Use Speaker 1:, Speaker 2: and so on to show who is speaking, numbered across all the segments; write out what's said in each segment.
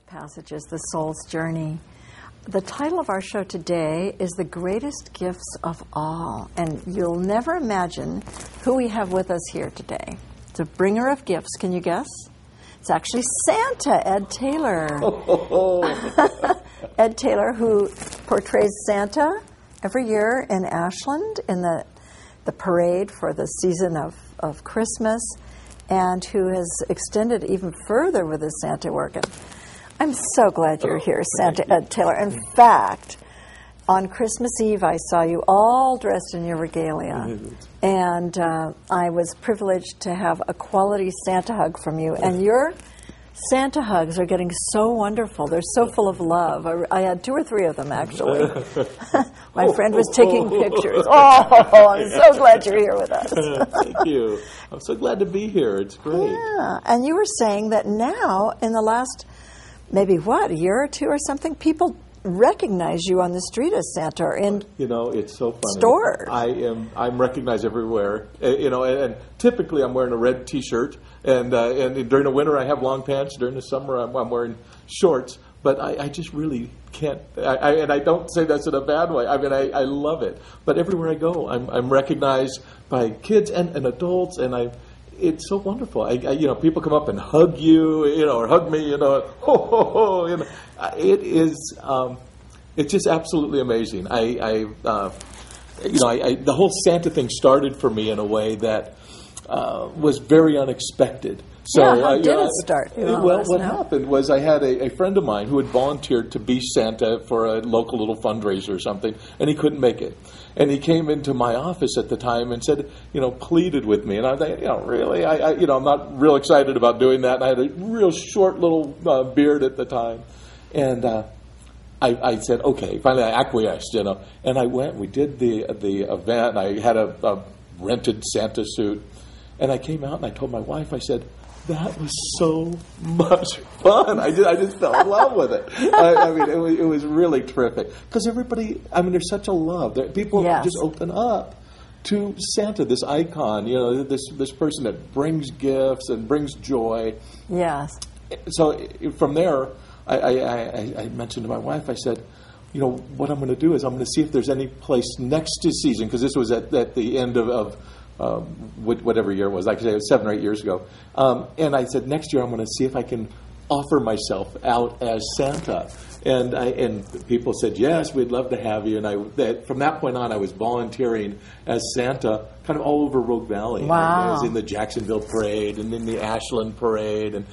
Speaker 1: Passages, The Soul's Journey. The title of our show today is The Greatest Gifts of All, and you'll never imagine who we have with us here today. The bringer of gifts, can you guess? It's actually Santa, Ed Taylor. Ed Taylor, who portrays Santa every year in Ashland in the parade for the season of Christmas, and who has extended even further with his Santa work. And I'm so glad you're here, Santa Ed Taylor. In fact, on Christmas Eve, I saw you all dressed in your regalia, and I was privileged to have a quality Santa hug from you. And your Santa hugs are getting so wonderful. They're so full of love. I had 2 or 3 of them, actually. My friend was taking pictures. Oh, I'm so glad you're here with us.
Speaker 2: Thank you. I'm so glad to be here. It's great.
Speaker 1: Yeah, and you were saying that now, in the last maybe a year or 2 or something, people recognize you on the street as Santa or in
Speaker 2: it's so funny.
Speaker 1: Stores.
Speaker 2: I'm recognized everywhere. And typically I'm wearing a red T-shirt, and during the winter I have long pants. During the summer I'm wearing shorts. But I just really can't. And I don't say that's in a bad way. I mean, I love it. But everywhere I go, I'm recognized by kids and adults, and it's so wonderful. People come up and hug you, or hug me, It is, it's just absolutely amazing. The whole Santa thing started for me in a way that was very unexpected. So,
Speaker 1: how did it start?
Speaker 2: What happened was I had a friend of mine who had volunteered to be Santa for a local little fundraiser or something, and he couldn't make it. And he came into my office at the time and said, pleaded with me. And I thought, really? I'm not real excited about doing that. And I had a real short little beard at the time. And I said, okay. Finally, I acquiesced, And I went. We did the event. And I had a rented Santa suit. And I came out and I told my wife, I said, that was so much fun. I just fell in love with it. It was really terrific. Because everybody, there's such a love. People just open up to Santa, this icon, this person that brings gifts and brings joy.
Speaker 1: Yes.
Speaker 2: So from there, I mentioned to my wife, I said, what I'm going to do is I'm going to see if there's any place next to season, because this was at the end of whatever year it was, like I say, it was 7 or 8 years ago. And I said, next year I'm going to see if I can offer myself out as Santa. And people said, yes, we'd love to have you. And from that point on, I was volunteering as Santa kind of all over Rogue Valley.
Speaker 1: Wow.
Speaker 2: I was in the Jacksonville Parade and in the Ashland Parade and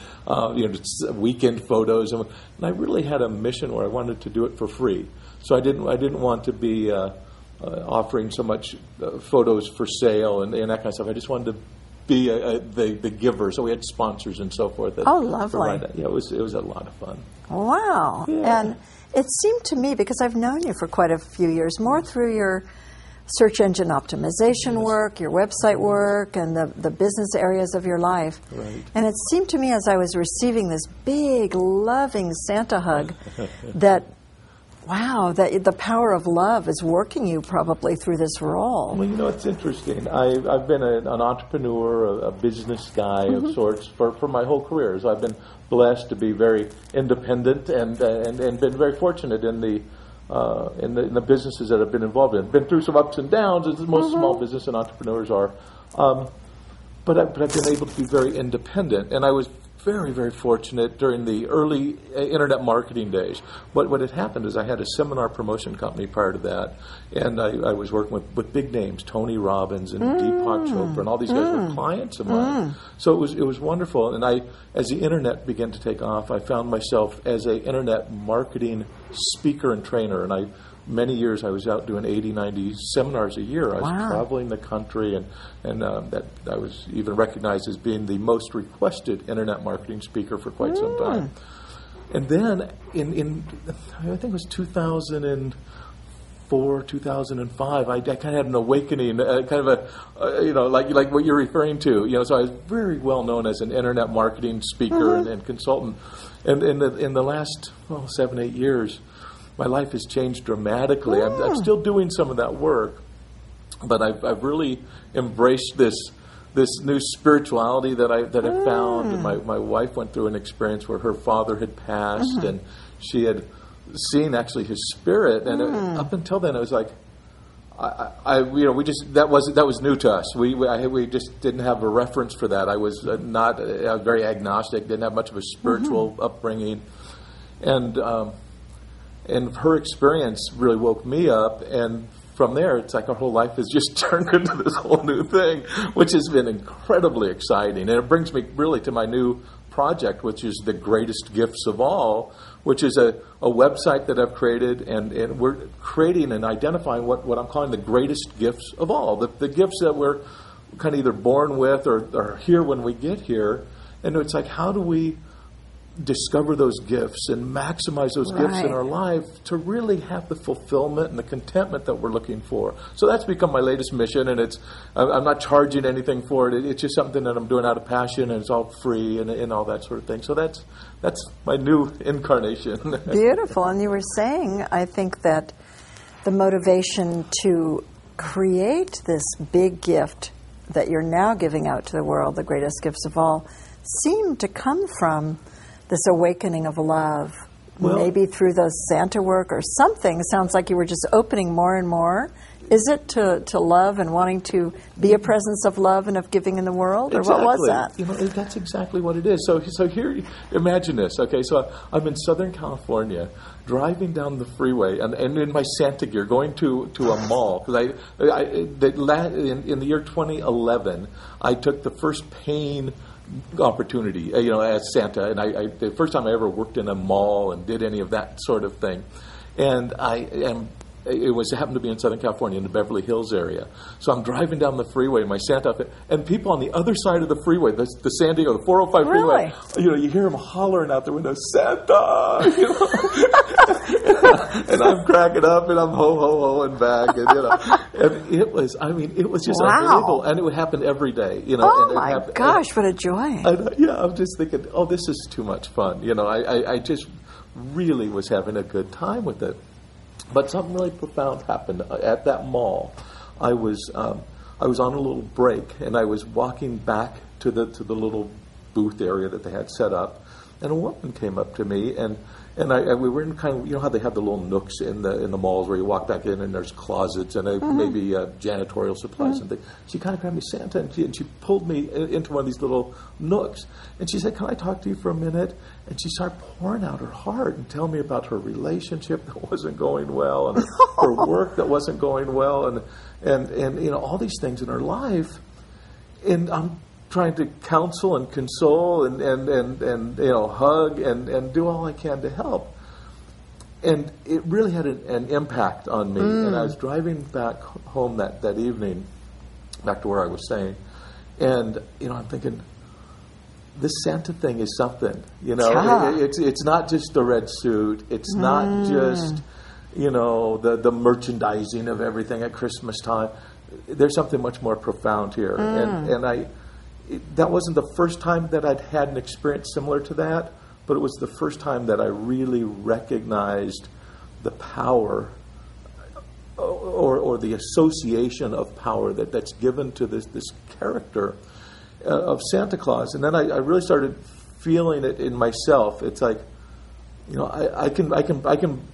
Speaker 2: weekend photos. And I really had a mission where I wanted to do it for free. So I didn't want to be offering so much photos for sale and that kind of stuff. I just wanted to be the giver. So we had sponsors and so forth.
Speaker 1: Lovely.
Speaker 2: Yeah, it was a lot of fun.
Speaker 1: Wow.
Speaker 2: Yeah.
Speaker 1: And it seemed to me, because I've known you for quite a few years, more through your search engine optimization work, your website work, and the business areas of your life.
Speaker 2: Right.
Speaker 1: And it seemed to me as I was receiving this big, loving Santa hug that the power of love is working you probably through this role.
Speaker 2: Well, it's interesting. I've been an entrepreneur, a business guy of sorts for my whole career. So I've been blessed to be very independent and been very fortunate in the businesses that I've been involved in. Been through some ups and downs, as most small business and entrepreneurs are. But I've been able to be very independent, and I was very, very fortunate during the early internet marketing days. What had happened is I had a seminar promotion company prior to that, and I was working with big names, Tony Robbins and Deepak Chopra, and all these guys were clients of mine. So it was wonderful. And as the internet began to take off, I found myself as an internet marketing speaker and trainer, and I many years I was out doing 80, 90 seminars a year. I was
Speaker 1: Wow.
Speaker 2: traveling the country, and that I was even recognized as being the most requested internet marketing speaker for quite some time. And then in I think it was 2004, 2005, I kind of had an awakening, kind of like what you're referring to. So I was very well known as an internet marketing speaker and consultant. And in the last 7, 8 years, my life has changed dramatically. I'm still doing some of that work, but I've really embraced this new spirituality that I found. And my wife went through an experience where her father had passed, and she had seen actually his spirit. And up until then, it was like, that was new to us. We just didn't have a reference for that. I was very agnostic. Didn't have much of a spiritual upbringing, and her experience really woke me up. And from there, it's like our whole life has just turned into this whole new thing, which has been incredibly exciting. And it brings me really to my new project, which is The Greatest Gifts of All, which is a website that I've created, and we're creating and identifying what I'm calling the greatest gifts of all, the gifts that we're kind of either born with or here when we get here. And it's like, how do we discover those gifts and maximize those gifts in our life to really have the fulfillment and the contentment that we're looking for. So that's become my latest mission, and I'm not charging anything for it. It's just something that I'm doing out of passion, and it's all free and all that sort of thing. So that's my new incarnation.
Speaker 1: Beautiful. And you were saying, I think, that the motivation to create this big gift that you're now giving out to the world, the greatest gifts of all, seemed to come from this awakening of love, maybe through the Santa work or something. It sounds like you were just opening more and more. Is it to love and wanting to be a presence of love and of giving in the world? Or
Speaker 2: Exactly.
Speaker 1: What was that?
Speaker 2: That's exactly what it is. So here, imagine this. Okay, so I'm in Southern California, driving down the freeway, and in my Santa gear, going to a mall. Because in the year 2011, I took the first paying opportunity, as Santa, and the first time I ever worked in a mall and did any of that sort of thing, and it happened to be in Southern California in the Beverly Hills area. So I'm driving down the freeway in my Santa outfit, and people on the other side of the freeway, the San Diego, the 405 freeway, you hear them hollering out their window, Santa! And I'm cracking up, and I'm ho-ho-hoing back, and it was just unbelievable, and it would happen every day,
Speaker 1: Oh my gosh, what a joy!
Speaker 2: I'm just thinking, this is too much fun, I just really was having a good time with it. But something really profound happened at that mall. I was on a little break, and I was walking back to the little booth area that they had set up, and a woman came up to me, and we were in kind of, how they have the little nooks in the malls where you walk back in and there's closets and maybe janitorial supplies and things. She kind of grabbed me, Santa, and she pulled me into one of these little nooks, and she said, "Can I talk to you for a minute?" And she started pouring out her heart and telling me about her relationship that wasn't going well, and her work that wasn't going well, and all these things in her life. And I'm trying to counsel and console and hug and do all I can to help. And it really had an impact on me. And I was driving back home that evening, back to where I was staying, and I'm thinking, this Santa thing is something. It's not just the red suit. It's not just the merchandising of everything at Christmas time. There's something much more profound here, and that wasn't the first time that I'd had an experience similar to that, but it was the first time that I really recognized the power or the association of power that's given to this character of Santa Claus. And then I really started feeling it in myself. It's like, I can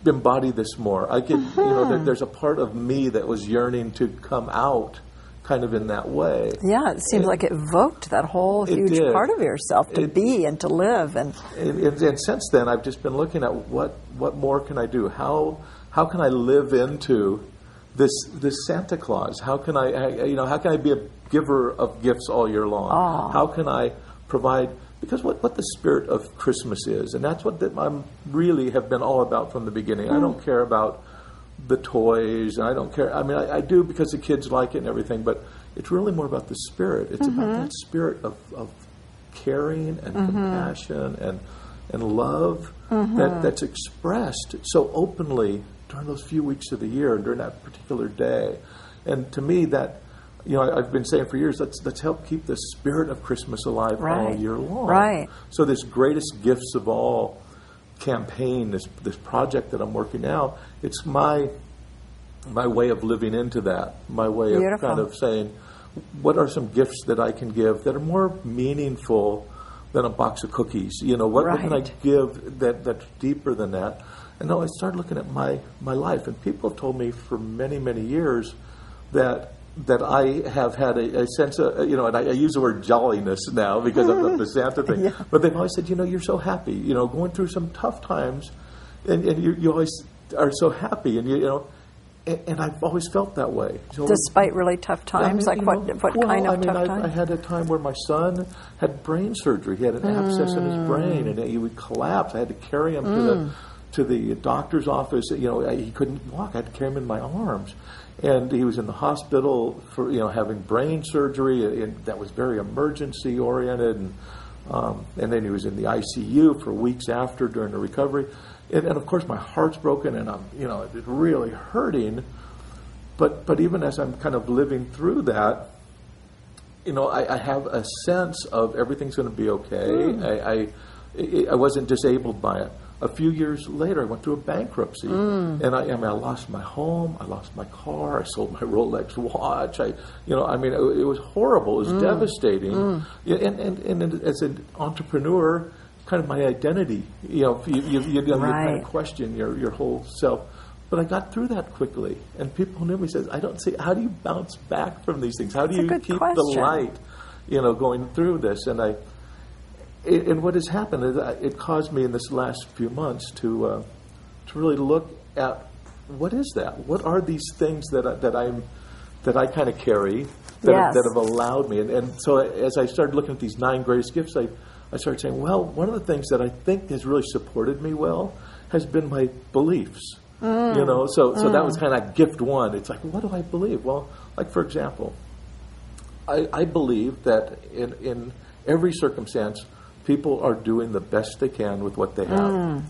Speaker 2: embody this more. I can, there's a part of me that was yearning to come out kind of in that way.
Speaker 1: Yeah, it seems like it evoked that whole huge part of yourself to be and to live. And
Speaker 2: since then, I've just been looking at what more can I do? How can I live into this Santa Claus? How can I be a giver of gifts all year long?
Speaker 1: Oh.
Speaker 2: How can I provide? Because what the spirit of Christmas is, and that's what I really have been all about from the beginning. I don't care about the toys, and I don't care. I mean, I do because the kids like it and everything, but it's really more about the spirit. It's about that spirit of caring and compassion and love that's expressed so openly during those few weeks of the year and during that particular day. And to me, that, I've been saying for years, let's help keep the spirit of Christmas alive all year long.
Speaker 1: Right.
Speaker 2: So this Greatest Gifts of All campaign, this project that I'm working now, it's my way of living into that, my way of kind of saying, what are some gifts that I can give that are more meaningful than a box of cookies? What can I give that's deeper than that? And I started looking at my life, and people have told me for many, many years that I have had a sense of, and I use the word jolliness now because of the Santa thing, but they've always said, you're so happy, going through some tough times, and you always are so happy, and I've always felt that way.
Speaker 1: Despite really tough times? What kind of tough times?
Speaker 2: I had a time where my son had brain surgery. He had an abscess in his brain, and he would collapse. I had to carry him to the doctor's office. He couldn't walk. I had to carry him in my arms. And he was in the hospital for, having brain surgery, and that was very emergency-oriented. And then he was in the ICU for weeks after during the recovery. And of course, my heart's broken, and I'm, it's really hurting. But even as I'm kind of living through that, I have a sense of everything's going to be okay. I wasn't disabled by it. A few years later, I went through a bankruptcy, and I lost my home, I lost my car, I sold my Rolex watch. It was horrible. It was devastating. And as an entrepreneur, kind of my identity, you kind of question your whole self. But I got through that quickly, and people knew me. Says, I don't see, how do you bounce back from these things? How do you keep the light, going through this? And what has happened is it caused me in this last few months to really look at what is that? What are these things that I kind of carry that have allowed me? And so as I started looking at these 9 greatest gifts, I started saying, well, one of the things that I think has really supported me well has been my beliefs. So that was kind of gift 1. It's like, what do I believe? Well, like for example, I believe that in every circumstance, people are doing the best they can with what they have.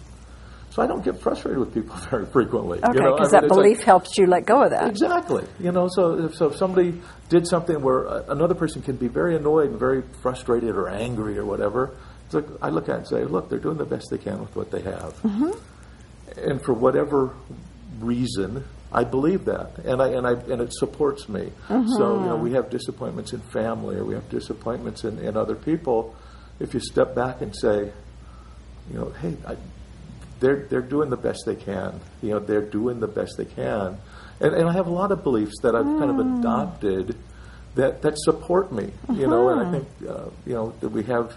Speaker 2: So I don't get frustrated with people very frequently.
Speaker 1: Okay, because that belief helps you let go of that.
Speaker 2: Exactly. So if somebody did something where another person can be very annoyed and very frustrated or angry or whatever, it's like I look at it and say, look, they're doing the best they can with what they have. And for whatever reason, I believe that, and it supports me. So we have disappointments in family, or we have disappointments in other people. If you step back and say, hey, they're doing the best they can. They're doing the best they can, and I have a lot of beliefs that I've kind of adopted that support me. And I think that we have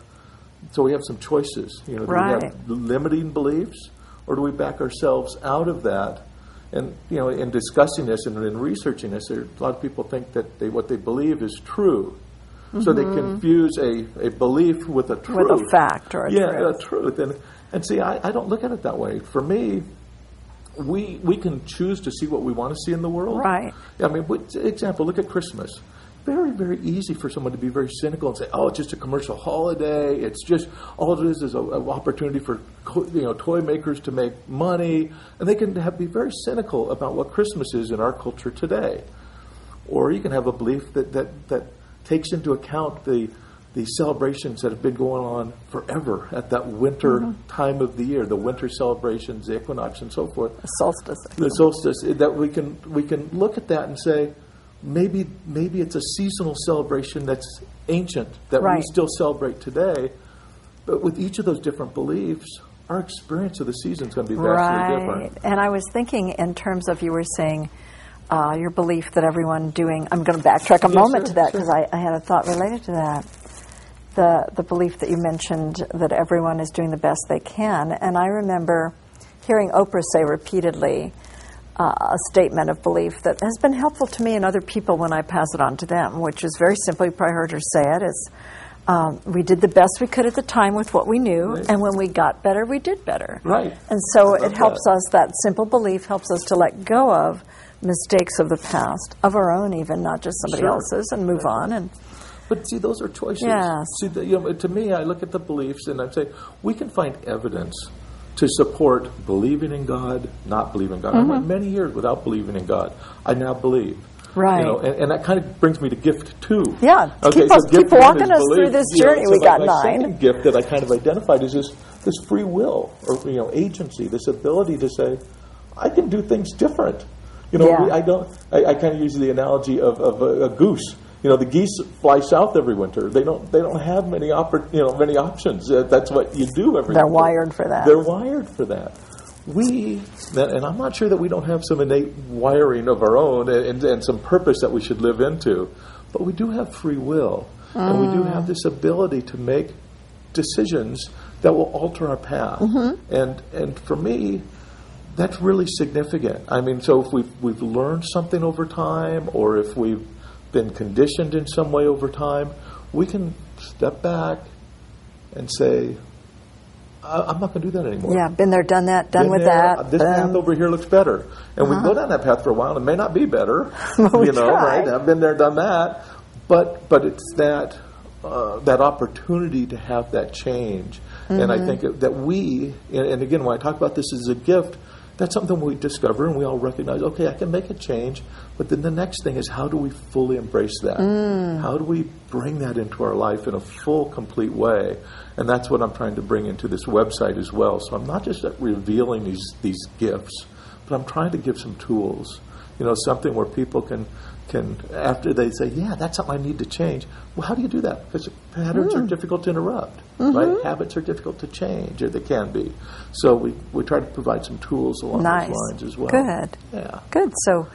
Speaker 2: some choices. Do we have limiting beliefs, or do we back ourselves out of that? And in discussing this and in researching this, a lot of people think that what they believe is true. So they confuse a belief with a truth.
Speaker 1: With a fact or a truth.
Speaker 2: Yeah, a truth. And see, I don't look at it that way. For me, we can choose to see what we want to see in the world.
Speaker 1: Right.
Speaker 2: I mean, example, look at Christmas. Very, very easy for someone to be very cynical and say, oh, it's just a commercial holiday. It's just, all it is an opportunity for toy makers to make money. And they can be very cynical about what Christmas is in our culture today. Or you can have a belief that takes into account the celebrations that have been going on forever at that winter time of the year, the winter celebrations, the equinox, and so forth. The solstice. That we can look at that and say, maybe it's a seasonal celebration that's ancient, that we still celebrate today. But with each of those different beliefs, our experience of the season is going to be vastly different.
Speaker 1: And I was thinking in terms of, you were saying, your belief that everyone doing, I'm going to backtrack a moment to that because I had a thought related to that. The belief that you mentioned that everyone is doing the best they can. And I remember hearing Oprah say repeatedly a statement of belief that has been helpful to me and other people when I pass it on to them, which is very simply, you probably heard her say it, is We did the best we could at the time with what we knew,
Speaker 2: Right.
Speaker 1: and when we got better, we did better.
Speaker 2: Right.
Speaker 1: And so
Speaker 2: I love
Speaker 1: it helps
Speaker 2: that.
Speaker 1: us, that simple belief helps us to let go of mistakes of the past, of our own even, not just somebody
Speaker 2: Sure.
Speaker 1: else's, and move on. And
Speaker 2: But see, those are choices.
Speaker 1: Yes.
Speaker 2: See, to me, I look at the beliefs and I say, we can find evidence to support believing in God, not believing in God. I went many years without believing in God. I now believe.
Speaker 1: Right.
Speaker 2: And that kind of brings me to gift 2.
Speaker 1: Yeah, keep
Speaker 2: gift
Speaker 1: walking
Speaker 2: 1 is
Speaker 1: us through
Speaker 2: belief.
Speaker 1: this
Speaker 2: You know,
Speaker 1: journey.
Speaker 2: so
Speaker 1: We got
Speaker 2: my
Speaker 1: 9.
Speaker 2: second gift that I kind of identified is this free will, or agency, this ability to say, I can do things different.
Speaker 1: Yeah.
Speaker 2: I kind of use the analogy of a goose. The geese fly south every winter. They don't have many many options. That's what you do every
Speaker 1: They're
Speaker 2: winter.
Speaker 1: wired for that.
Speaker 2: They're wired for that. And I'm not sure that we don't have some innate wiring of our own and some purpose that we should live into, but we do have free will, and we do have this ability to make decisions that will alter our path. And for me, that's really significant. I mean, so if we've learned something over time, or if we've been conditioned in some way over time, we can step back and say, I'm not going to do that anymore.
Speaker 1: Yeah, been there, done that, done
Speaker 2: Been
Speaker 1: with
Speaker 2: there,
Speaker 1: that.
Speaker 2: This path over here looks better. And we go down that path for a while, and it may not be better. Right? I've been there, done that. But it's that opportunity to have that change. And I think that we, and again, when I talk about this as a gift, that's something we discover and we all recognize, okay, I can make a change, but then the next thing is, how do we fully embrace that? How do we bring that into our life in a full, complete way? And that's what I'm trying to bring into this website as well. So I'm not just revealing these gifts, but I'm trying to give some tools, something where people can, after they say, yeah, that's something I need to change. Well, how do you do that? Because patterns are difficult to interrupt, right? Habits are difficult to change, or they can be. So we try to provide some tools along those lines as well.
Speaker 1: Good.
Speaker 2: Yeah.
Speaker 1: Good. So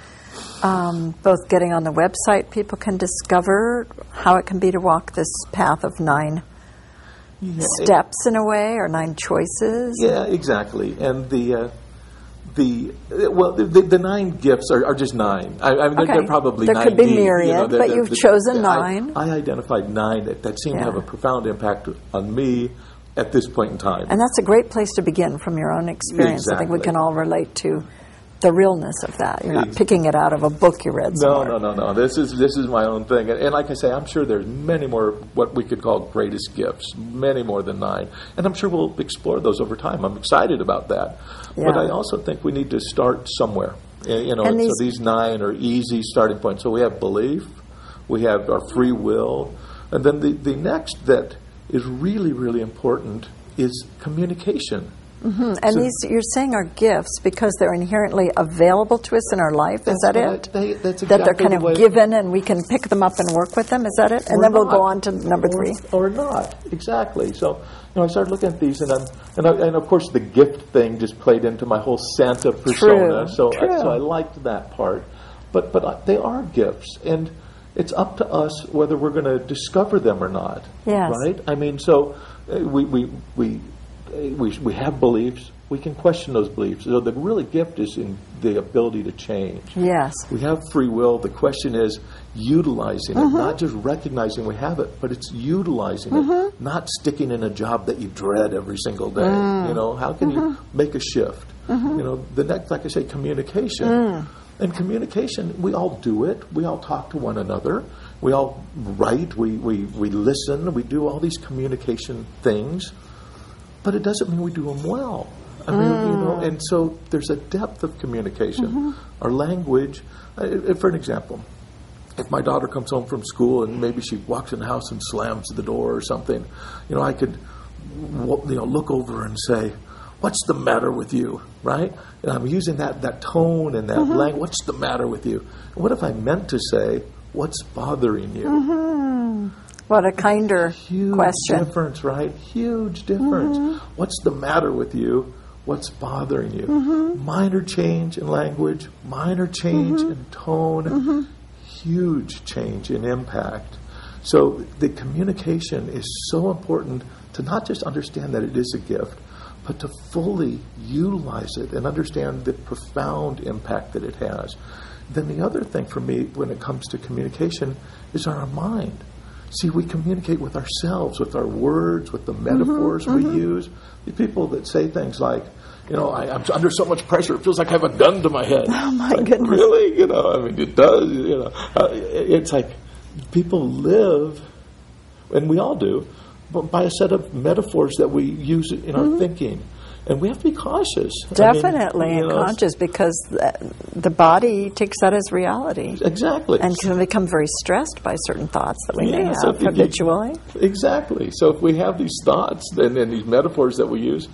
Speaker 1: both getting on the website, people can discover how it can be to walk this path of 9 steps in a way, or 9 choices.
Speaker 2: Yeah, exactly. And the 9 gifts are just 9. I mean, they're probably
Speaker 1: there
Speaker 2: 9.
Speaker 1: There could be myriad, but you've chosen 9.
Speaker 2: I identified 9 that seem to have a profound impact on me at this point in time.
Speaker 1: And that's a great place to begin from your own experience.
Speaker 2: Exactly.
Speaker 1: I think we can all relate to the realness of that. You're not picking it out of a book you read somewhere.
Speaker 2: No. This is my own thing. And like I say, I'm sure there's many more what we could call greatest gifts, many more than 9. And I'm sure we'll explore those over time. I'm excited about that.
Speaker 1: Yeah.
Speaker 2: But I also think we need to start somewhere. And so these 9 are easy starting points. So we have belief, we have our free will, and then the next that is really, really important is communication.
Speaker 1: And these, you're saying, are gifts because they're inherently available to us in our life. Is that it?
Speaker 2: That's exactly
Speaker 1: that they're kind
Speaker 2: the
Speaker 1: of
Speaker 2: way
Speaker 1: given and we can pick them up and work with them. Is that it? And then we'll go on to number 3.
Speaker 2: Or not, exactly. So I started looking at these, and of course the gift thing just played into my whole Santa persona. So I liked that part. But they are gifts, and it's up to us whether we're going to discover them or not.
Speaker 1: Yes.
Speaker 2: Right? I mean, so we have beliefs. We can question those beliefs. So the really gift is in the ability to change.
Speaker 1: Yes.
Speaker 2: We have free will. The question is utilizing it, not just recognizing we have it, but it's utilizing it, not sticking in a job that you dread every single day. How can you make a shift? The next, like I say, communication. And communication, we all do it. We all talk to one another. We all write. We listen. We do all these communication things. But it doesn't mean we do them well. I mean, and so there's a depth of communication. Our language, for an example, if my daughter comes home from school and maybe she walks in the house and slams the door or something, I could, look over and say, "What's the matter with you?" Right? And I'm using that tone and that language. What's the matter with you? And what if I meant to say, "What's bothering you?"
Speaker 1: What a kinder
Speaker 2: Huge
Speaker 1: question.
Speaker 2: difference, right? Huge difference. What's the matter with you? What's bothering you? Minor change in language, minor change in tone, huge change in impact. So the communication is so important to not just understand that it is a gift, but to fully utilize it and understand the profound impact that it has. Then the other thing for me when it comes to communication is our mind. See, we communicate with ourselves, with our words, with the metaphors we use. The people that say things like, I'm under so much pressure, it feels like I have a gun to my head.
Speaker 1: Oh, my
Speaker 2: like,
Speaker 1: goodness.
Speaker 2: Really? It does. It's like people live, and we all do, but by a set of metaphors that we use in our thinking. And we have to be cautious.
Speaker 1: Definitely, and conscious, because the body takes that as reality.
Speaker 2: Exactly.
Speaker 1: And can become very stressed by certain thoughts that we may have habitually.
Speaker 2: Exactly. So if we have these thoughts and these metaphors that we use,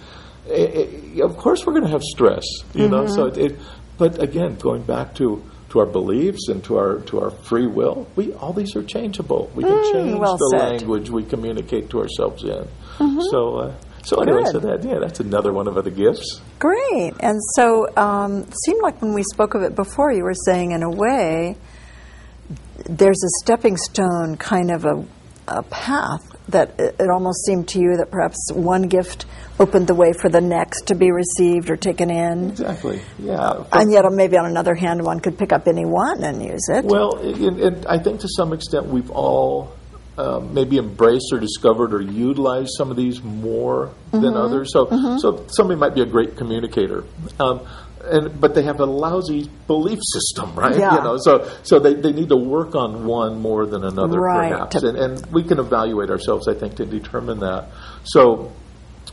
Speaker 2: of course we're going to have stress. So but again, going back to our beliefs and to our free will, all these are changeable. We can change the language we communicate to ourselves in. So anyway, that's another one of the gifts.
Speaker 1: Great. And so it seemed like when we spoke of it before, you were saying in a way there's a stepping stone kind of a path that it almost seemed to you that perhaps one gift opened the way for the next to be received or taken in.
Speaker 2: Exactly, yeah.
Speaker 1: And yet maybe on another hand, one could pick up any one and use it.
Speaker 2: Well, and I think to some extent we've all maybe embraced or discovered or utilized some of these more than others. So somebody might be a great communicator, but they have a lousy belief system, right?
Speaker 1: Yeah.
Speaker 2: So they need to work on one more than another,
Speaker 1: right,
Speaker 2: perhaps. And we can evaluate ourselves, I think, to determine that. So.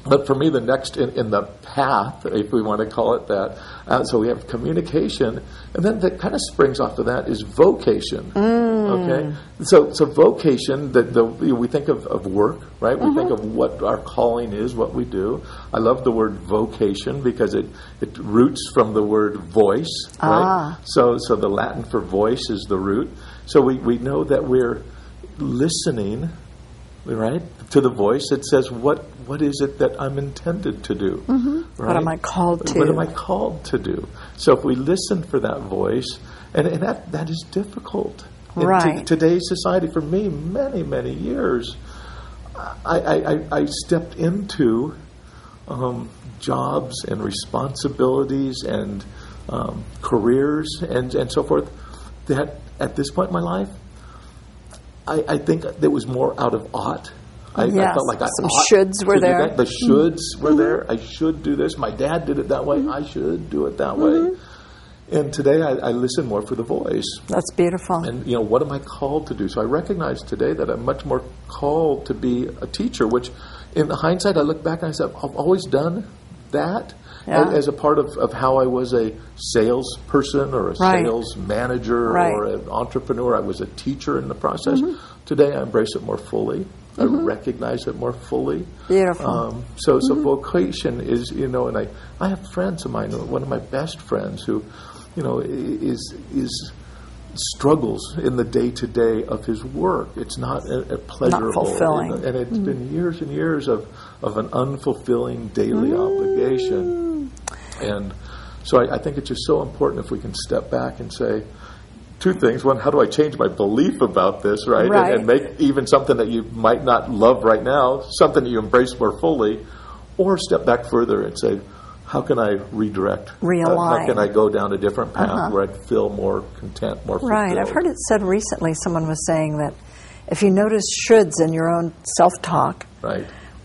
Speaker 2: But for me, the next in the path, if we want to call it that, so we have communication, and then that kind of springs off of that is vocation. Okay, so vocation, we think of work, right? We think of what our calling is, what we do. I love the word vocation because it roots from the word voice, right? So the Latin for voice is the root. So we know that we're listening, right, to the voice that says what is it that I'm intended to do? Right?
Speaker 1: What am I called to?
Speaker 2: What am I called to do? So if we listen for that voice, and that is difficult.
Speaker 1: Right.
Speaker 2: In today's society, for me, many, many years, I stepped into jobs and responsibilities and careers and so forth that at this point in my life, I think there was more out of ought. I felt like
Speaker 1: some shoulds were there.
Speaker 2: The shoulds were there. I should do this. My dad did it that way. I should do it that way. And today I listen more for the voice.
Speaker 1: That's beautiful.
Speaker 2: And, what am I called to do? So I recognize today that I'm much more called to be a teacher, which in hindsight I look back and I said, I've always done that as a part of how I was a salesperson or a sales manager or an entrepreneur. I was a teacher in the process. Today I embrace it more fully. I recognize it more fully.
Speaker 1: Beautiful.
Speaker 2: So vocation is, and I have friends of mine, one of my best friends who, is struggles in the day-to-day of his work. It's not a pleasurable.
Speaker 1: Not fulfilling.
Speaker 2: And it's been years and years of an unfulfilling daily obligation. And so I think it's just so important if we can step back and say, two things. One, how do I change my belief about this, right? And make even something that you might not love right now, something that you embrace more fully, or step back further and say, how can I redirect?
Speaker 1: Realign.
Speaker 2: How can I go down a different path where I feel more content, more fulfilled?
Speaker 1: Right. I've heard it said recently, someone was saying that if you notice shoulds in your own self-talk,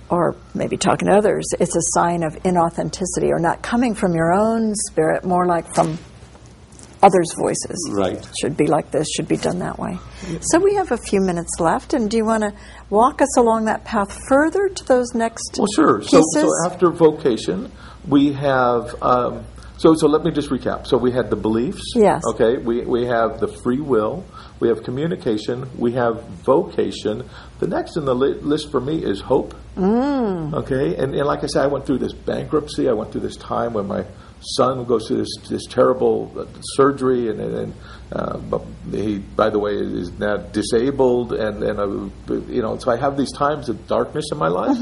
Speaker 1: or maybe talking to others, it's a sign of inauthenticity or not coming from your own spirit, more like from others' voices.
Speaker 2: Right.
Speaker 1: Should be like this, should be done that way. So we have a few minutes left, and do you want to walk us along that path further to those next
Speaker 2: sure.
Speaker 1: pieces?
Speaker 2: So after vocation, we have... So let me just recap. So we had the beliefs.
Speaker 1: Yes.
Speaker 2: Okay. We have the free will. We have communication. We have vocation. The next in the list for me is hope. Okay. And like I said, I went through this bankruptcy. I went through this time when my son goes through this terrible surgery, and he, by the way, is now disabled, and so I have these times of darkness in my life.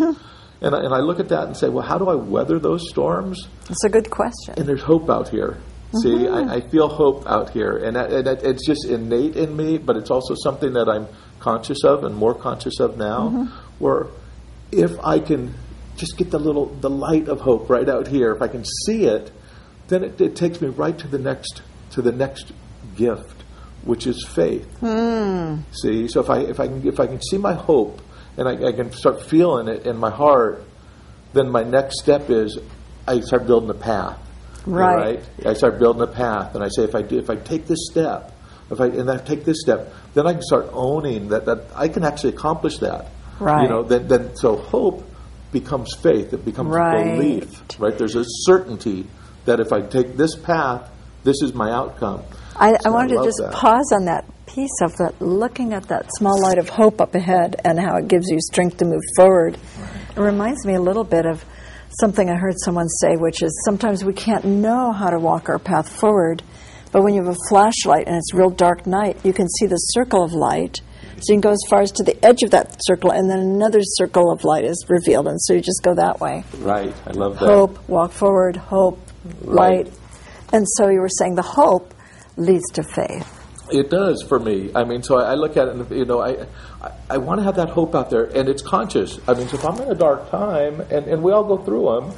Speaker 2: And I look at that and say, well, how do I weather those storms?
Speaker 1: That's a good question.
Speaker 2: And there's hope out here. See, I feel hope out here. And it's just innate in me, but it's also something that I'm conscious of and more conscious of now, where if I can just get the light of hope right out here, if I can see it, then it takes me right to the next gift, which is faith. See, so if I can see my hope and I can start feeling it in my heart, then my next step is I start building a path.
Speaker 1: Right.
Speaker 2: I start building a path, and I say if I take this step, and I take this step, then I can start owning that I can actually accomplish that.
Speaker 1: Right.
Speaker 2: Then so hope becomes faith. It becomes belief. Right. There's a certainty that if I take this path, this is my outcome.
Speaker 1: I wanted to just pause on that piece of that, looking at that small light of hope up ahead and how it gives you strength to move forward. It reminds me a little bit of something I heard someone say, which is sometimes we can't know how to walk our path forward, but when you have a flashlight and it's real dark night, you can see the circle of light. So you can go as far as to the edge of that circle, and then another circle of light is revealed, and so you just go that way.
Speaker 2: Right, I love that.
Speaker 1: Hope, walk forward, hope, light. And so you were saying the hope leads to faith.
Speaker 2: It does for me. I mean, so I look at it and, I want to have that hope out there, and it's conscious. I mean, so if I'm in a dark time, and we all go through them,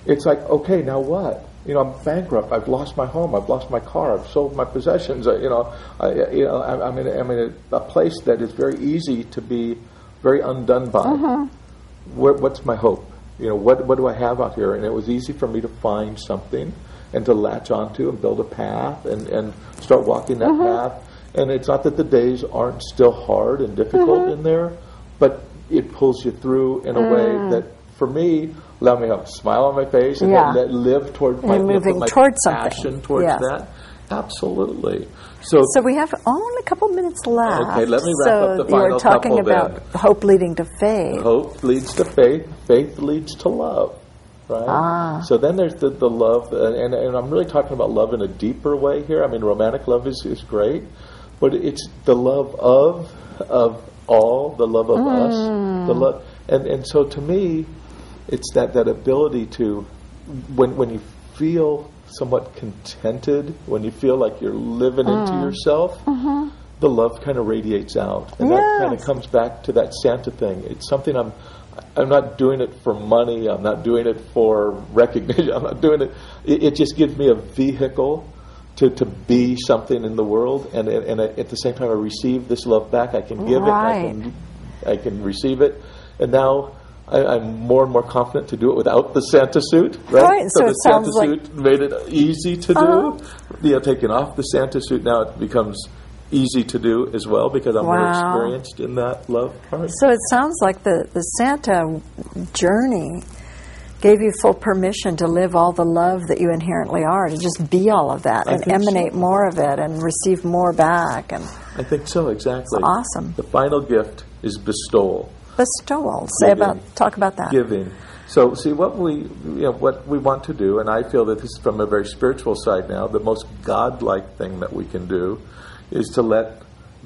Speaker 2: it's like, okay, now what? I'm bankrupt. I've lost my home. I've lost my car. I've sold my possessions. I'm in a place that is very easy to be very undone by. What's my hope? What do I have out here? And it was easy for me to find something and to latch onto and build a path and start walking that path. And it's not that the days aren't still hard and difficult in there, but it pulls you through in a way that, for me, allowed me to have a smile on my face and live toward my passion towards that. Absolutely. So
Speaker 1: we have only a couple minutes left.
Speaker 2: Okay, let me wrap up the final
Speaker 1: you were talking about hope leading to faith.
Speaker 2: Hope leads to faith. Faith leads to love. Right? So then there's the love, and I'm really talking about love in a deeper way here. I mean, romantic love is great, but it's the love of all, the love of us, the love, and so to me, it's that ability to, when you feel somewhat contented, when you feel like you're living into yourself, the love kind of radiates out, and that kind of comes back to that Santa thing. It's something I'm not doing it for money. I'm not doing it for recognition. I'm not doing it. It just gives me a vehicle to be something in the world, and at the same time, I receive this love back. I can give it. I can receive it, and now I'm more and more confident to do it without the Santa suit. Right. So the Santa suit made it easy to do. Taking off the Santa suit, now it becomes easy to do as well because I'm more experienced in that love part.
Speaker 1: So it sounds like the Santa journey gave you full permission to live all the love that you inherently are, to just be all of that and emanate more of it and receive more back. And
Speaker 2: I think so, exactly.
Speaker 1: Awesome.
Speaker 2: The final gift is bestowal.
Speaker 1: Bestowal. Talk about that.
Speaker 2: Giving. So, see, what we want to do, and I feel that this is from a very spiritual side now, the most godlike thing that we can do is to let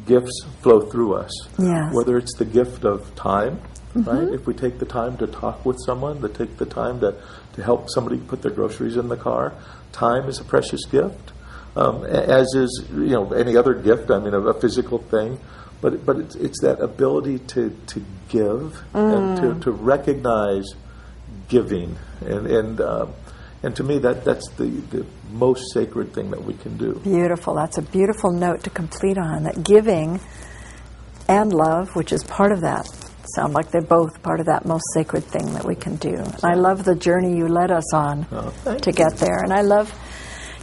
Speaker 2: gifts flow through us.
Speaker 1: Yes.
Speaker 2: Whether it's the gift of time, right? If we take the time to talk with someone, to take the time to help somebody put their groceries in the car, time is a precious gift, as is any other gift. I mean, a physical thing, but it's that ability to give and to recognize giving, and to me that's the most sacred thing that we can do.
Speaker 1: Beautiful. That's a beautiful note to complete on. That giving and love, which is part of that, sound like they're both part of that most sacred thing that we can do. And I love the journey you led us on to get there. And I love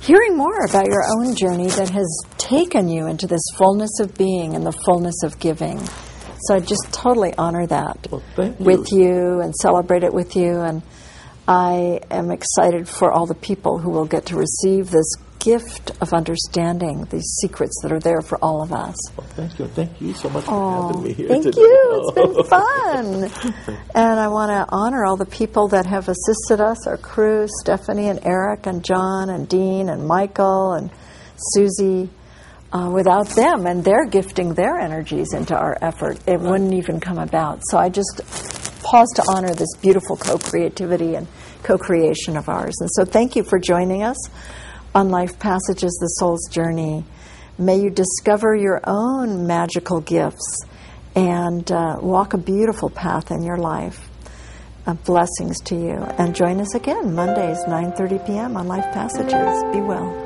Speaker 1: hearing more about your own journey that has taken you into this fullness of being and the fullness of giving. So I just totally honor that with you and celebrate it with you. And I am excited for all the people who will get to receive this gift of understanding, these secrets that are there for all of us.
Speaker 2: Well, thank you. Thank you so much for having me here
Speaker 1: today. Thank you. It's been fun. And I want to honor all the people that have assisted us, our crew, Stephanie and Eric and John and Dean and Michael and Susie. Without them and their gifting their energies into our effort, it wouldn't even come about. So I just pause to honor this beautiful co-creativity and co-creation of ours. And so thank you for joining us on Life Passages, The Soul's Journey. May you discover your own magical gifts and walk a beautiful path in your life. Blessings to you. And join us again Mondays, 9:30 p.m. on Life Passages. Be well.